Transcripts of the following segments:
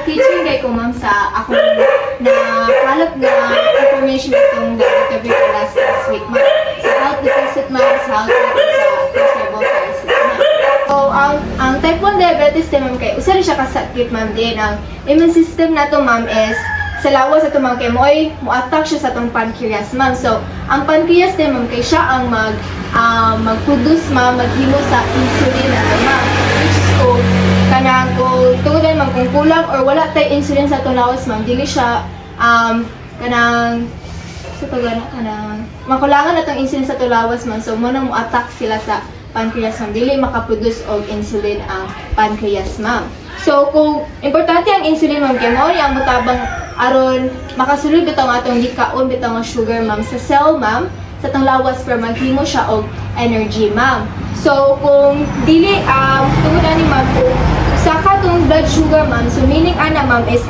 na-teaching kay ko ma'am sa akong nakalap na information itong interview ko last week ma'am. Sa health deficit ma'am, sa health sa cerebral palsy ma'am. So, ang type 1 diabetes din ma'am kay, usa rin siya kasakit ma'am din. Ang immune system na to ma'am is sa lawas ito ma'am kay mo-attack siya sa itong pancreas ma'am. So, ang pancreas din ma'am kay siya ang mag-produce ma'am, maghimo sa insulin na ito ma'am. Which is kanang tungod ma'am kung kulang or wala tay insulin sa itong lawas ma'am, dili siya kanang makulangan na itong insulin sa itong lawas ma'am. So, muna mo-attack sila sa pancreas ma'am. Dili makaproduce og insulin ang pancreas ma'am. So, kung importante ang insulin ma'am, kaya mo ang mutabang aron makasulod bitaw nga atong gikaon bitaw nga sugar ma'am sa cell ma'am sa tong lawas para maghimo siya og energy ma'am. So kung dili tungod ani ma'am kung sa katong blood sugar ma'am, so meaning ana ma'am is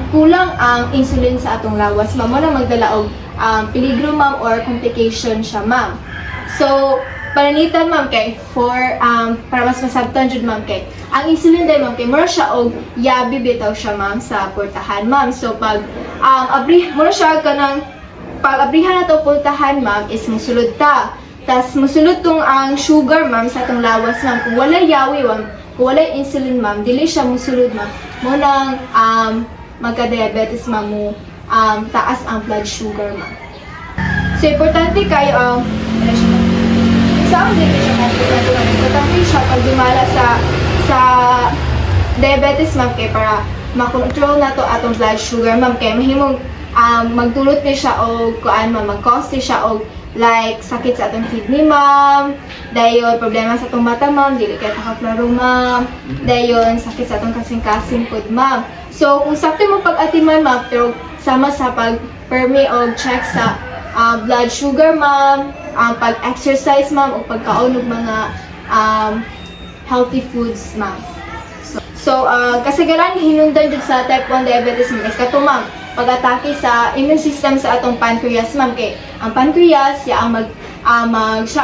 kulang ang insulin sa atong lawas ma'am, mo na magdala og peligro ma'am or complication siya ma'am. So pananitan ma'am kay para mas masabtan jud ma'am kay ang insulin day ma'am kay mura siya og yabi bitaw siya ma'am sa portahan ma'am. So pag mura siya kanang pag abrihan na to portahan ma'am is musulod ta. Tas musulod tong ang sugar ma'am sa tong lawas ma'am. Kung wala yawi ma'am, kung wala insulin ma'am, dili siya musulod ma'am. Mo nang magka-diabetes ma'am mo taas ang blood sugar ma'am. So importante kayo sa din siya importante siya pag dumala sa diabetes ma'am kay para makontrol na to atong blood sugar ma'am kay mahimong magdulot ni siya og kuan ma'am, mag-cause ni siya og like sakit sa atong kidney ma'am, dayon problema sa atong mata ma'am, dili kay takaklaro ma'am, dayon sakit sa atong kasing-kasing pod ma'am. So kung sakto mo pag-atiman ma'am pero sama sa pag-permi og check sa blood sugar ma'am, pag-exercise ma'am o pagkaon og mga healthy foods ma'am. So kasagaran hinungdan jud sa type 1 diabetes ma'am is kato ma'am pag-atake sa immune system sa atong pancreas ma'am kay ang pancreas siya ang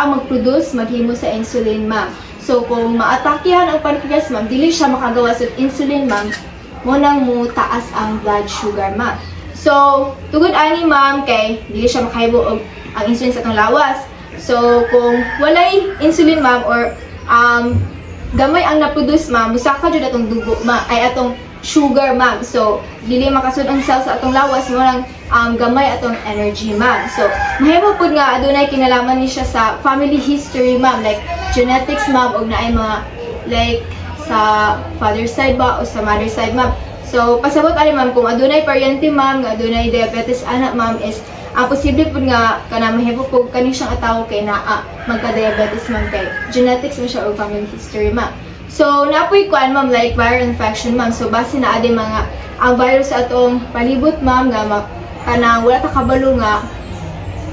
mag-produce maghimo sa insulin ma'am. So kung maatakehan ang pancreas ma'am, dili siya makagawa sa insulin ma'am, mo nang mo taas ang blood sugar ma'am. So tugod ani ma'am kay dili siya makahibo og ang insulin sa atong lawas. So kung walay insulin ma'am or gamay ang na-produce ma'am, musaka jud atong dugo ay atong sugar ma'am. So dili makasud ang cell sa atong lawas mo lang gamay atong energy ma'am. So mahimo pud nga adunay kinalaman ni siya sa family history ma'am, like genetics ma'am og naay mga like sa father side ba o sa mother side ma'am. So pasabot ani ma'am kung adunay paryente ma'am nga adunay diabetes anak ma'am is posible pud nga kana mahimo pud kani siyang atawo kay naa magka-diabetes ma'am kay genetics mo siya or family history ma'am. So napoy kuan ma'am like viral infection ma'am. So base na adi mga ang virus sa atong palibot ma'am nga kana wala ta kabalo nga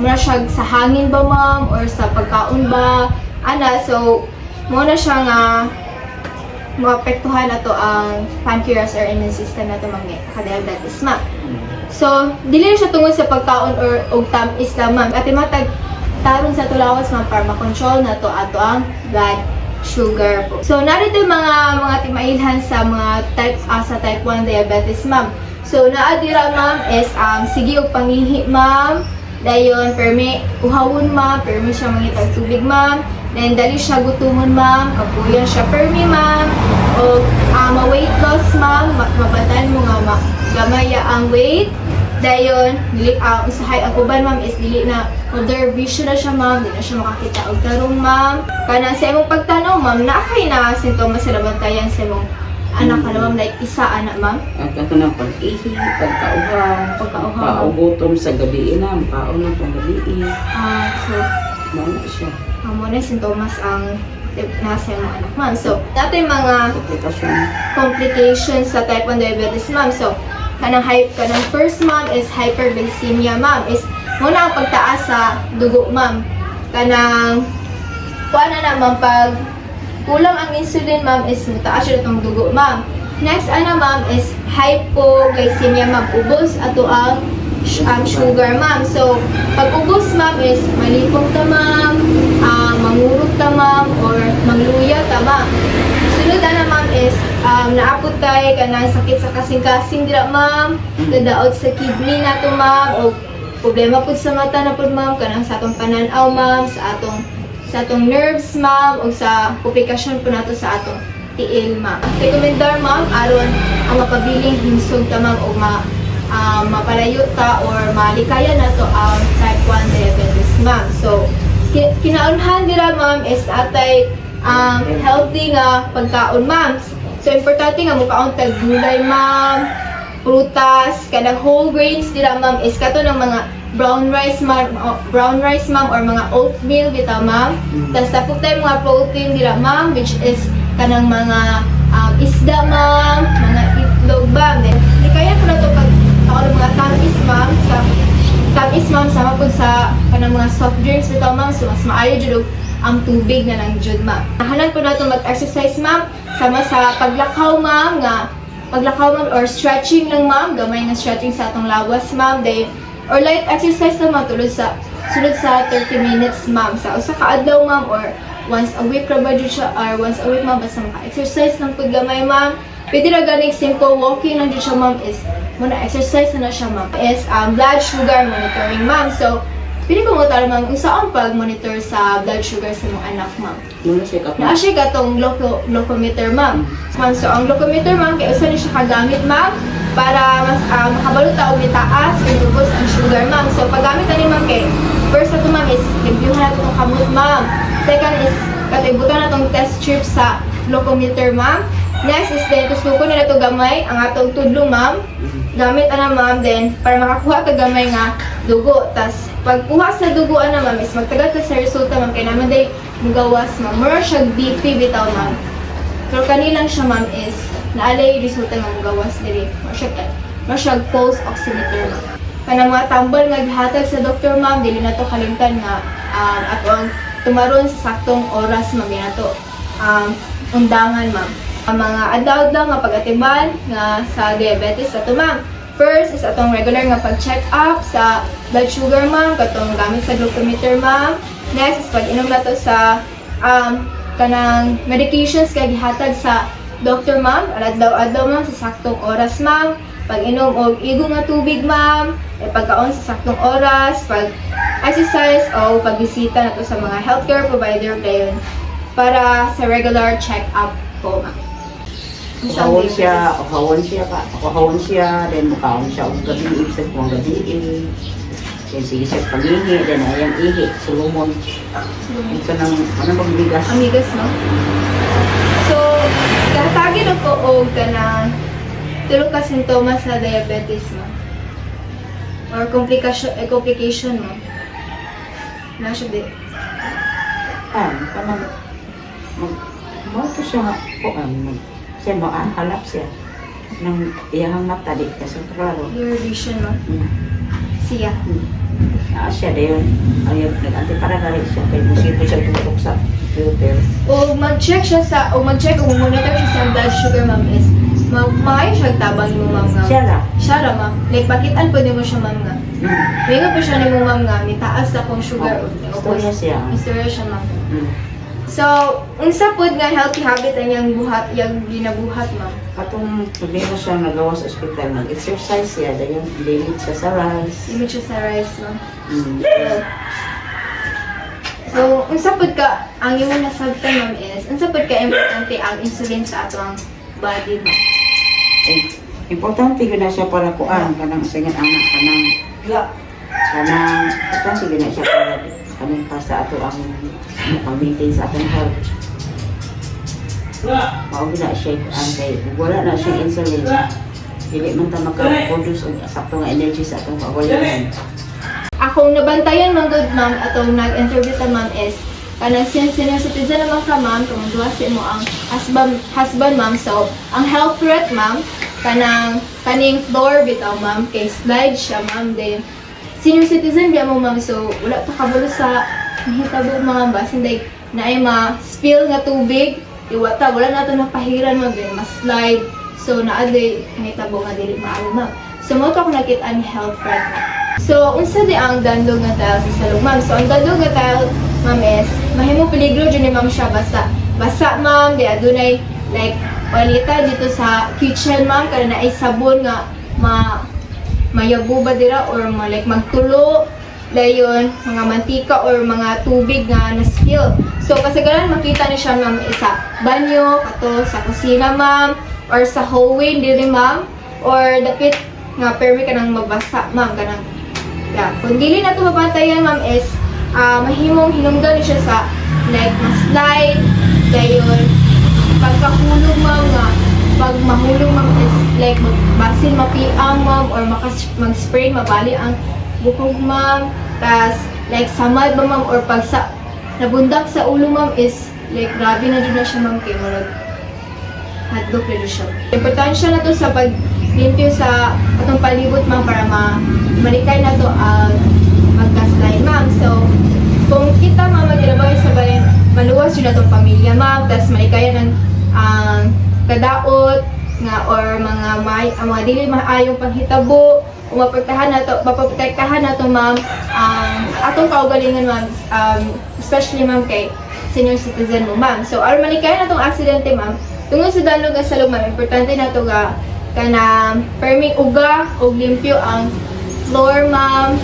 mura siya sa hangin ba ma'am or sa pagkaon ba ana. So mo na siya nga maapektuhan nato ang pancreas or immune system nato mga ka-diabetes ma'am. So dili siya tungod sa pagkaon or og tamis lang ma'am. At matag taron sa tulawas ma'am para ma-control nato ato ang blood sugar po. So narito mga timailhan sa mga sa type 1 diabetes ma'am. So naadira ma'am is sige og pangihi ma'am. Dayon permi uhawon ma'am, permi siya mangitag tubig ma'am. Then dali siya gutumon ma'am, kapuyan siya permi ma'am. O ma-weight loss ma'am, mabatan mo nga gamaya ang weight. Dayon dili usahay ang uban ma'am is dili na other vision na siya ma'am, dili na siya makakita og tarong ma'am. Kana sa imong pagtanaw ma'am, naakay na sintomas sa labantayan sa imong anak ka ma'am, like isa anak ma'am? Ang katanang pag-ihi, pagkauhaw, paugutom sa gabi na, paon na pang gabi. So, Muna siya. Mo na sintomas ang nasa imong anak ma'am. So, natin mga complications sa type 1 diabetes ma'am. So, kanang first ma'am is hyperglycemia ma'am, is muna ang pagtaas sa dugo ma'am. Kanang kuan na ma'am, pag kulang ang insulin ma'am is mataas siya itong dugo ma'am. Next ma'am is hypoglycemia ma'am, ubos ato ang sugar ma'am. So pag ubos ma'am is malipong ta ma'am, mangurot ta ma'am or mangluya ta ma'am. Sunod ma'am is naapot tay kanang sakit sa kasing-kasing dira ma'am, nadaot sa kidney nato ma'am, o problema pud sa mata na pud ma'am, kanang sa atong pananaw ma'am, sa atong nerves ma'am, o sa komplikasyon po nato sa atong tiil ma'am. Rekomendar ma'am aron ang mapabiling himsog ta ma'am o mapalayo ta or malikaya nato ang type 1 diabetes ma'am. So kinaunhan dira ma'am is atay healthy nga pagkaon ma'am. So importante nga mukaon tag gulay ma'am, prutas, kada whole grains dira ma'am is kato ng mga brown rice ma'am or mga oatmeal bitaw ma'am. Tas tapos tayo mga protein dira ma'am, which is kanang mga isda ma'am, mga itlog ma'am. Then kaya po na to pag mga tamis ma'am sama po sa kanang mga soft drinks bitaw ma'am, so mas maayo jud ang tubig na lang jud ma'am. Nahalan po nato mag-exercise ma'am, sama sa paglakaw ma'am, or stretching lang ma'am, gamay nga stretching sa atong lawas ma'am, or light exercise lang ma'am, sulod sa 30 minutes ma'am, sa usa ka adlaw ma'am, or once a week ra ba jud siya, or once a week ma'am, basta maka-exercise lang pud gamay ma'am. Pwede ra ganing simple walking lang jud siya ma'am, is muna exercise na siya ma'am, is blood sugar monitoring ma'am. So pili ko mo tara ma'am, saan pag-monitor sa blood sugar sa mga anak ma'am? Siya katong glucometer ma'am. So ang glucometer ma'am, kaya usa ni siya kagamit ma'am para mas makabalot ta og mitaas kay lubos ang sugar ma'am. So paggamit ani ma'am kay first ato ma'am is reviewhan nato ang kamot ma'am. Second is katibutan natong test strip sa glucometer ma'am. Next is then tusukon na nato gamay ang atong tudlo ma'am. Gamit ana ma'am, then para makakuha ka gamay nga dugo. Tas pagkuha sa dugo ana ma'am is magtagal ka sa resulta ma'am, kay naman day mugawas ma'am. Mura siya BP bitaw ma'am. Pero kanilang siya ma'am is naalay resulta nga mugawas diri. Mura siya pulse oximeter ma'am. Kanang mga tambal nga gihatag sa doktor ma'am, dili na to kalimtan nga ato ang tumaron sa saktong oras ma'am nato undangan ma'am. Ang mga adlaw nga pag-atiman nga sa diabetes ato ma'am. First is atong regular nga pag-check up sa blood sugar ma'am, katong gamit sa glucometer ma'am. Next is pag-inom nato sa kanang medications kay gihatag sa doctor ma'am, adlaw-adlaw ma'am sa saktong oras ma'am. Pag-inom og igong nga tubig ma'am, pagkaon sa saktong oras, pag-exercise o pagbisita nato sa mga healthcare provider dayon para sa regular check-up po ma'am. Ukahon siya, then mukaon siya og gabi, sa kung gabi, then sige siya panghingi, then ayang ihi, sulumon. Ito nang, bang bigas? Amigas ma'am. So, kahatagin ako og kanang tulo ka sintomas sa diabetes ma'am. Or complication ma'am. Na siya di. Kanang, mo siya nga, siya halap siya ng iyang mata di kasi klaro. Your vision ma'am. Siya. Siya dayon ayun nag-antiparagalik siya kay musito siya tutok sa filter. O mag-check o monitor siya sa blood sugar ma'am is maayo siya tabang mo ma'am nga. Siya ra ma'am. Like pakitaan po mo siya ma'am nga. May nga po siya ni mo ma'am nga, may taas sa kong sugar. Istorya siya ma'am. So, unsa pod nga healthy habit ang yang ginabuhat ma'am? Katong problema siya nagawa sa ospital, nag-exercise siya, dayon limit siya sa rice. Limit siya sa rice ma'am. So, unsa pod ka, ang imong nasabtan ma'am is, unsa pod ka importante ang insulin sa atong body ma'am? Importante yun na siya para kuan, kanang singan anak, importante yun na siya para kanang pa sa ato ang maintain sa atong health. Mao na siya kay wala na siya insulin. Dili man ta maka-produce og sakto nga energy sa atong kawalan. Akong nabantayan man good ma'am atong nag-interview ta ma'am is kanang senior citizen naman ka ma'am, kung duwasi mo ang husband ma'am. So, ang health threat ma'am, kaning floor bitaw ma'am, kay slide siya ma'am, then senior citizen biya mo ma'am, so wala pa kabalo sa mahitabo mga basin day na ay ma-spill nga tubig, iwata, wala na ito napahiran ma'am, then ma-slide, so naaday mahitabo nga dili maayo ma'am. So, mo ito ako nakita ang health threat ma'am. So, unsa di ang dandog nga tile sa salong ma'am? So, ang dandog nga tile ma'am is mahimo peligro dyan ni ma'am siya basa ma'am, di adunay like walita dito sa kitchen ma'am kada na ay sabon nga mayabu ba dira or like magtulo dayon mga mantika or mga tubig nga na spill. So kasagaran makita ni siya ma'am sa banyo kato sa kusina ma'am or sa hallway diri ma'am or dapit nga permi kanang mabasa ma'am kanang yeah. Kung dili na ito mabantayan ma'am is mahimong hinungdan ni siya sa like ma-slide dayon pagkahulog ma'am nga pag mahulog ma'am is like magbasin mapiang ma'am or mag-spray mabali ang bukog ma'am tas like samad ba ma'am or pag sa nabundak sa ulo ma'am is like grabe na dyan na siya ma'am kay murag hotdog na siya. Importansya na to sa paglimpyo sa atong palibot ma'am para malikay na to ang magka-slide ma'am. So kung kita ma'am magilabay sa bayan maluwas yun na tong pamilya ma'am tas malikayan ng kadaot nga or mga dili maayong panghitabo o maprotektahan na to ma'am atong kaugalingan ma'am especially ma'am kay senior citizen mo ma'am. So aron malikayan na tong aksidente ma'am tungod sa dalog sa salog ma'am importante na to ga kana perming uga og limpyo ang floor ma'am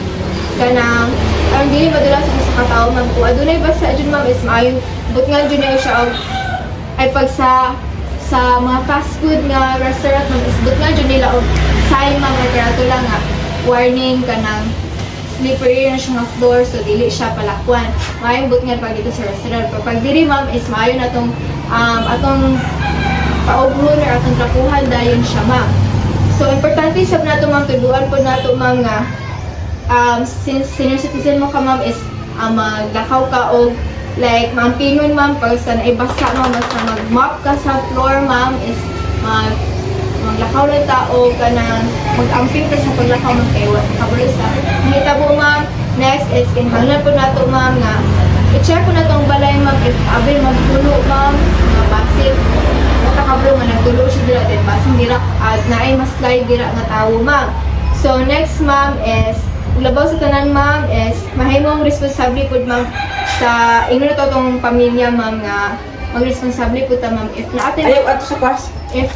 kana aron dili madula sa katao ma'am kung adunay basa jud ma'am is maayo but nga jud na siya og ay pag sa mga fast food nga restaurant ma'am is but nga jud nila og sign ma'am nga karato lang nga warning kanang slippery na siya nga floor so dili siya palakwan maayong but nga pag dito sa restaurant pag diri ma'am is maayo na tong atong paubron or atong trapuhan dayon siya ma'am. So importante sab nato ma'am tuduan po nato ma'am nga since senior citizen mo ka ma'am is maglakaw ka og like mampingon ma'am pag sa naibasa ma'am basta mag-mop ka sa floor ma'am is maglakaw lang ta o kanang mag-amping ka sa paglakaw ma'am kay kabulis sa mahitabo ma'am. Next is kinahanglan po nato ma'am nga i-check po nato ang balay ma'am if abel magtulo ma'am mabasit nakakablo nga nagtulo siya dira din basin dira at naay mas slide dira nga tawo ma'am. So next ma'am is labaw sa tanan ma'am is mahimong responsable pud ma'am sa ingon na to tong pamilya ma'am nga magresponsable pud ta ma'am if natin Ayaw ato sa kwas. if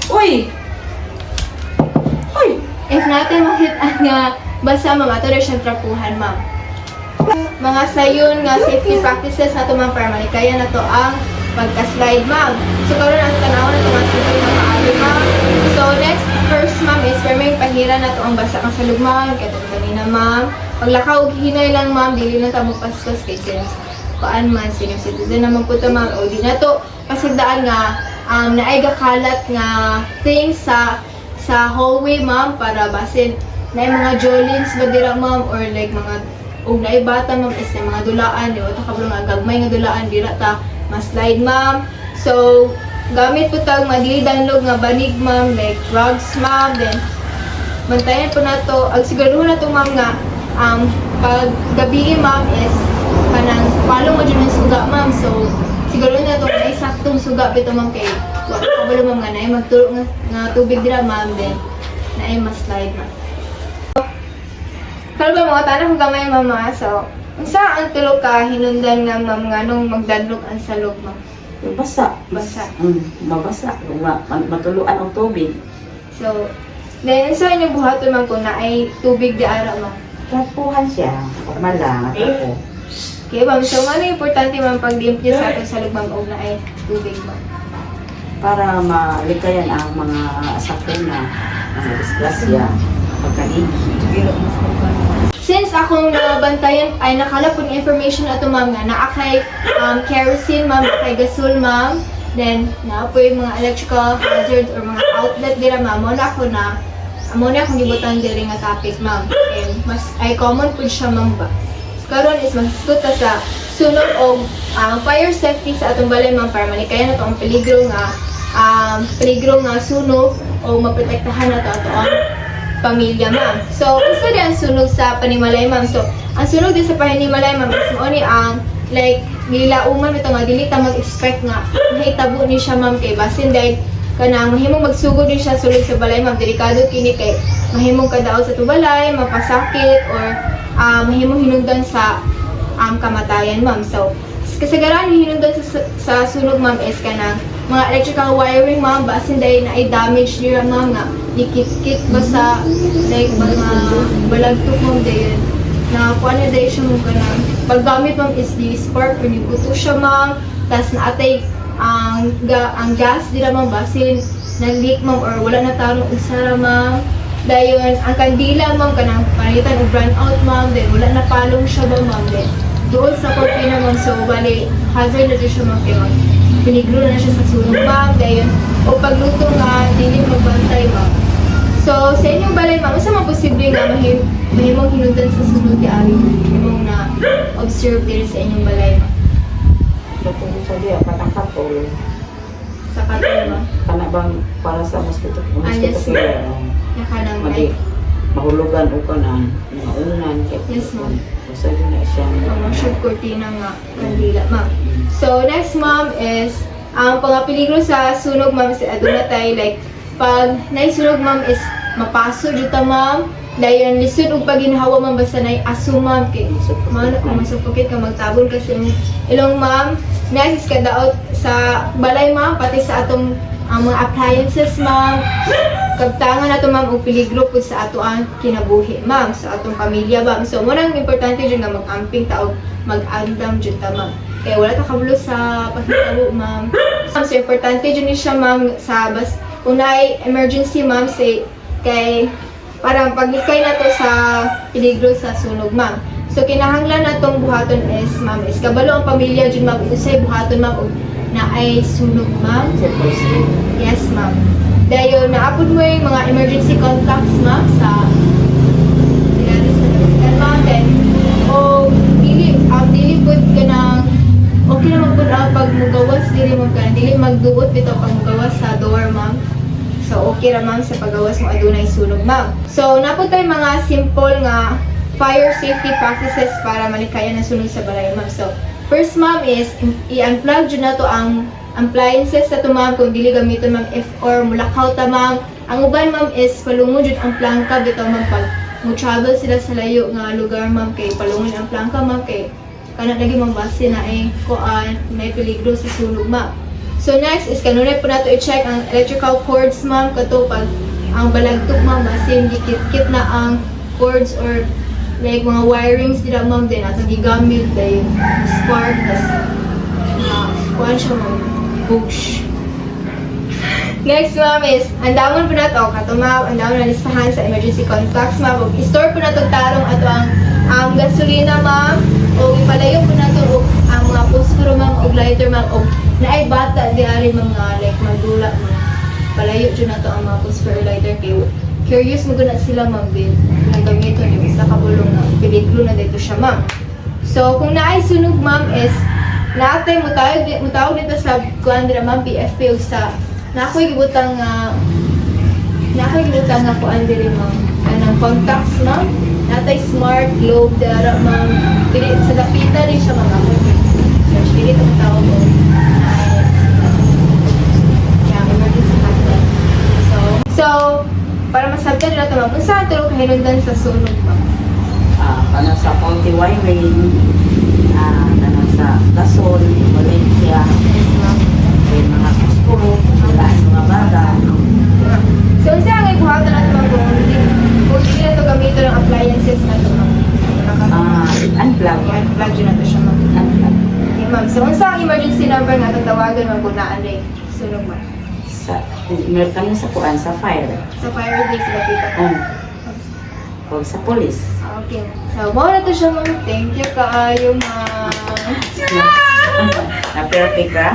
natin makita nga basta ma'am ato rin siyang trapuhan ma'am. Mga sayon nga safety practices nato ma'am para malikaya na to ang pagka-slide ma'am. So karon ang tanaw na to nga safety mga maayo ma'am. So next first ma'am is perming pahira na to ang basa kang salug ma'am kay kanina ma'am. Paglakaw og hinay lang ma'am dili na ta mo pastos kay since paan man senior citizen naman po ta ma'am o di na to pasagdaan nga naay gakalat nga things sa hallway ma'am para basin na mga jolins ba dira ma'am or like mga og naay bata ma'am is na mga dulaan di ta kablo nga gagmay nga dulaan dira ta ma-slide ma'am. So gamit po tag madili danlog nga banig ma'am like rugs ma'am then bantayan po nato ang siguro na to ma'am nga pag gabi ma'am is kanang palo mo dyan ng suga ma'am so siguro na to may saktong suga pito ma'am kay kabalo ma'am nga naay magturo nga tubig dira ma'am then naay ma-slide ma'am. Kalo ba mga tanong kung gamay mama so unsa ang tulo ka hinundan nga ma'am nga nung magdadlok ang salog ma'am? Basa. Basa. Mabasa. Matuluan ang tubig. So then unsa inyong buhaton ma'am kung naay tubig di ara ma'am? Trapuhan siya. Malang. Ako. Okay ma'am, so ano importante ma'am pag-limpyo sa ating salog ma'am o naay tubig ma'am? Para malikayan ang mga sakuna, mga disgrasya, pagkaligi. Since akong nabantayan ay nakalapon information ato ma'am nga naakay kerosene ma'am, kay gasol ma'am, then naapoy mga electrical hazards or mga outlet dira ma'am, muna akong gibutan diri nga topic ma'am. And mas ay common pud siya ma'am ba. Karon is magsugot ta sa sunog o fire safety sa atong balay ma'am para malikayan nato ang peligro nga sunog o maprotektahan nato ato ang pamilya ma'am. So usa di ang sunog sa panimalay ma'am. So ang sunog din sa panimalay ma'am is mo ni ang like nilauman ito nga dili ta mag-expect nga mahitabo ni siya ma'am kay basin dahil kanang mahimong magsugod din siya sulod sa balay ma'am. Delikado kini kay mahimong kadaot sa tubalay, mapasakit or mahimong hinungdan sa kamatayan ma'am. So kasagaran hinungdan sa sunog ma'am is kanang mga electrical wiring ma'am, basin dahil na i-damage nila ma'am nga ikit-kit ba sa like mga balagtok ma'am dahil na kung ano dahil siya mong kanang paggamit ma'am is di spark when you buto siya ma'am, tas naatay ang gas dila ma'am basin nag-leak ma'am or wala na tarong usara ma'am. Dayon ang kandila ma'am kanang palitan og brand out ma'am, then wala na palong siya ba ma'am, then doon sa cortina ma'am, so bali hazard na din siya ma'am kay ma'am piniglo na siya sa sunog ma'am. Dayon o pagluto nga dili magbantay ma'am. So sa inyong balay ma'am, sa mga posible nga mahimong hinundan sa sunog ari mahimong na observe din sa inyong balay ma'am. Katong sa diya, katang katol. Sa katol ma'am, Kana bang para sa mosquito yes. killer. na kanang Mali, like mahulugan o kanan, mga unan, kaya Yes, ma'am. Basta yun na siyang mga short cortina nga kandila ma'am. So next ma'am is ang pangapeligro sa sunog ma'am is aduna tay like pag naisunog ma'am is mapaso jud ta ma'am. Dayon lisod og paginhawa ma'am basta nay aso ma'am kay man kung masupokit ka magtabon kasi ilong ma'am. Next is kadaot sa balay ma'am pati sa atong ang mga appliances ma'am. Kabtangan nato ma'am og peligro pud sa ato ang kinabuhi ma'am sa atong pamilya ma'am. So mo nang importante jud nga mag-amping ta og mag-andam jud ta ma'am. Kaya wala ta kabalo sa paghitabo ma'am. So importante jud ni siya ma'am sa bas kung naay emergency ma'am say kay para paglikay nato sa peligro sa sunog ma'am. So kinahanglan natong buhaton is ma'am is kabalo ang pamilya jud ma'am usay buhaton ma'am og naay sunog ma'am. Yes ma'am. Dayon naapod mo yung mga emergency contacts ma'am sa ma'am then o dili pud kanang okay na magpud ang pag mugawas dili mo kanang dili magduot bitaw pag mugawas sa door ma'am. So okay ra ma'am sa paggawas mo adunay sunog ma'am. So napod tay mga simple nga fire safety practices para malikayan ang sunog sa balay ma'am. So first ma'am is i-unplug jud nato ang appliances sa to ma'am kung dili gamiton ma'am if or mulakaw ta ma'am. Ang uban ma'am is palungon jud ang plangka bitaw ma'am pag mo travel sila sa layo nga lugar ma'am kay palungon ang plangka ma'am kay kana lagi ma'am base na kuan may peligro sa sunog ma'am. So next is kanunay po nato i-check ang electrical cords ma'am kato pag ang balagtok ma'am base dikit-kit na ang cords or like mga wirings dila ma'am din atong gigamit day spark tas kuan siya ma'am push. Next ma'am is andamon po nato kato ma'am andamon na listahan sa emergency contacts ma'am ug i-store po nato tarong ato ang gasolina ma'am o ipalayo po nato og ang mga posporo ma'am og lighter ma'am og naay bata di ari mga like magdula ma'am palayo jud nato ang mga posporo lighter kay curious mo guna sila ma'am din nang gamiton yung isa ka bulong na peligro na dito siya ma'am. So kung naay sunog ma'am is naatay mutawag dito sa kuan dira ma'am PFP ug sa nakoy gibutang nga kuan diri ma'am kanang contacts ma'am natay smart globe dara ma'am dili sa dapita din siya ma'am ako dili to tawag mo emergency contact. So para masabtan nila ito ma'am kung saan tulog hinundan sa sunog ma'am. Kana sa faulty wiring, kana sa gasol, Valencia, may mga kuskuro, mga baga. So unsa ang ibuhatan natin ma'am kung hindi na ito gamitin ng appliances na ito ma'am? Unplug. Unplug yun na ito siya ma'am. Unplug. Okay ma'am, so unsa ang emergency number nga itong tawagan ma'am kung naan na sunog ma'am? Meron kami sa kuan, sa fire. Sa fire day sila kita. O sa police. Okay. So, mo na to siya ma'am. Thank you kaayo ma'am. Na perfect ka.